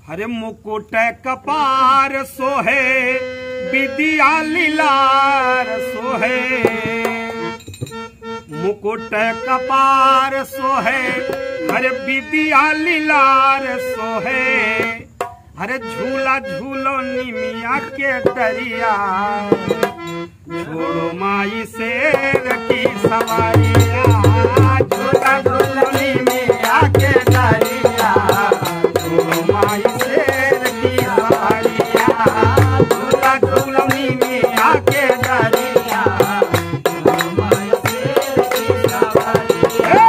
हरे मुकुट कपार सोहे विद्या लीलार सोहे, मुकुट कपार सोहे हरे विद्या लीलार सोहे। हरे झूला झूलो निमिया के डरिया, छोड़ो माई शेर की सवारिया। झूला झूलो निमिया के डरिया, छोड़ो माई शेर की सवारिया। झूला झूलो निमिया के डरिया, छोड़ो माई शेर की सवारिया।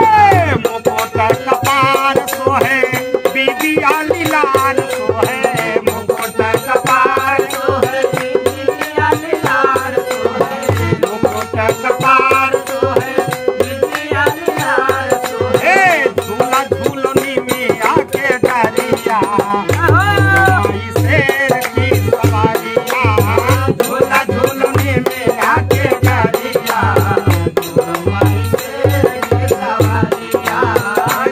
मुकुट कपार सोहे विद्या लीलार सोहे, मुकुट कपार सोहे विद्या लीलार सोहे, मुकुट कपार सोहे विद्या लीलार सोहे। झूला झूलो निमिया के डरिया, माई शेर की सवारिया। झूला झूलो निमिया के डरिया, माई शेर की सवारिया।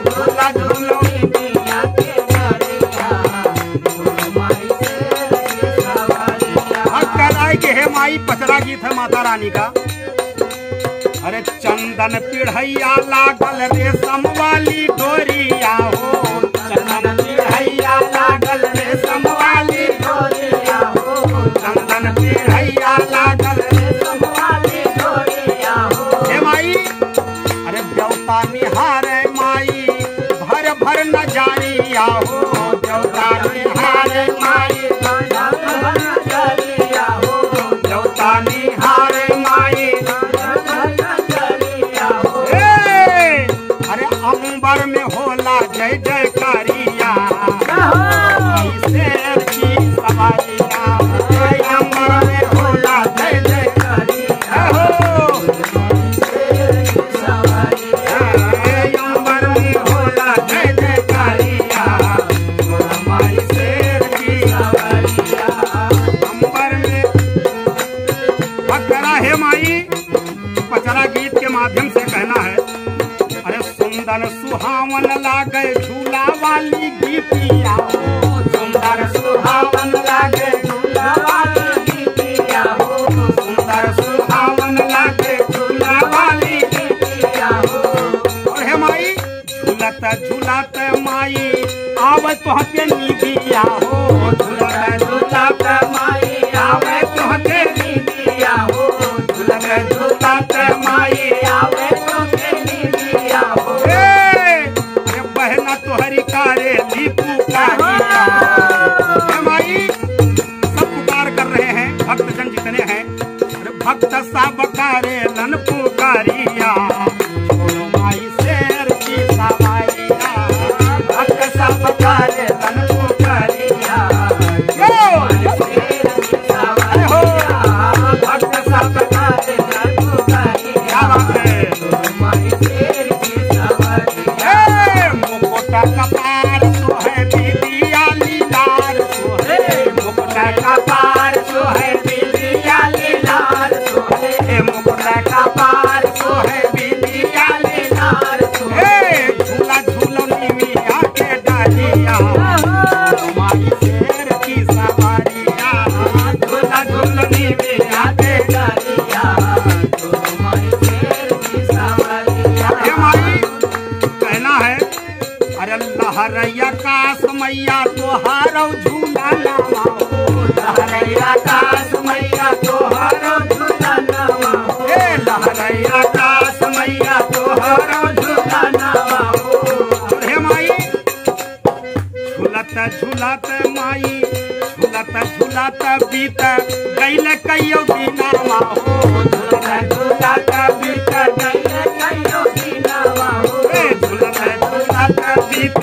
झूला झूलो निमिया के डरिया, माई शेर की सवारिया। कराए के है माई पचरा गीत है माता रानी का। अरे चंदन पिढ़ैया लागल रेशम वाली डोरिया हो, चंदन पिढ़ैया लागल रेशम वाली डोरिया हो, चंदन पिढ़ैया लागल रेशम वाली डोरिया हो। हे माई अरे देवता निहारे माई भर भर नजारिया हो, देवता निहारे माई भर भर नजारिया हो, देवता निहारे माई अंबर में होला जय जयकारिया, शेर की सवारिया। अंबर में होला जय जयकारिया हो, शेर की सवारिया। अंबर में होला जय जयकारिया, हमारी शेर की सवारिया। अंबर में पचरा है माई, पचरा गीत के माध्यम से कहना है। अरे सुंदर सुहावन लागे झूला वाली गीतिया हो, सुंदर सुहावन लागे झूला वाली गीतिया हो, सुंदर सुहावन लागे झूला वाली गीतिया हो। और हे माई झूलत झूलत माई आवे तोहके निदिया हो, झूलत झूलत माई आवे तोहके निदिया हो, झूलत झूलत माई आवे तोहके निदिया हो। बहना तोहरी कारे ली पुकारिया। माई सब पुकार कर रहे हैं, भक्तजन जितने हैं। भक्त सब कारे लन पुकारिया, छोड़ो माई शेर की सवारिया। भक्त सब कारे लन पुकारिया, छोड़ो शेर की सवारिया। भक्त सब कारे लन पुकारिया, छोड़ो माई शेर की सवारिया। मुकुट कपार सोहे विद्या लीलार सोहे, मुकुट कपार सोहे विद्या लीलार सोहे, मुकुट कपार सोहे विद्या लीलार सोहे। झूला झूलो निमिया के डरिया, माई शेर की सवारिया। झूला झूलो निमिया के डरिया, माई शेर की सवारिया। हे माई कहना है। अरे लहरैया कास मैया तोहारो झूला नामा हो, लहरैया कास मैया तोहारो झूला नामा हो। लहरैया कास मैया तोहारो झूला नामा हो। हे माई झूलत झूलत माई, झूलत झूलत बीत गैल कईयो दिनामा हो, झूलत झूलत बीत गैल कईयो दिनामा हो। झूलत झूलत बीत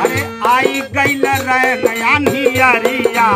अरे आई गैल रे नया नियरिया।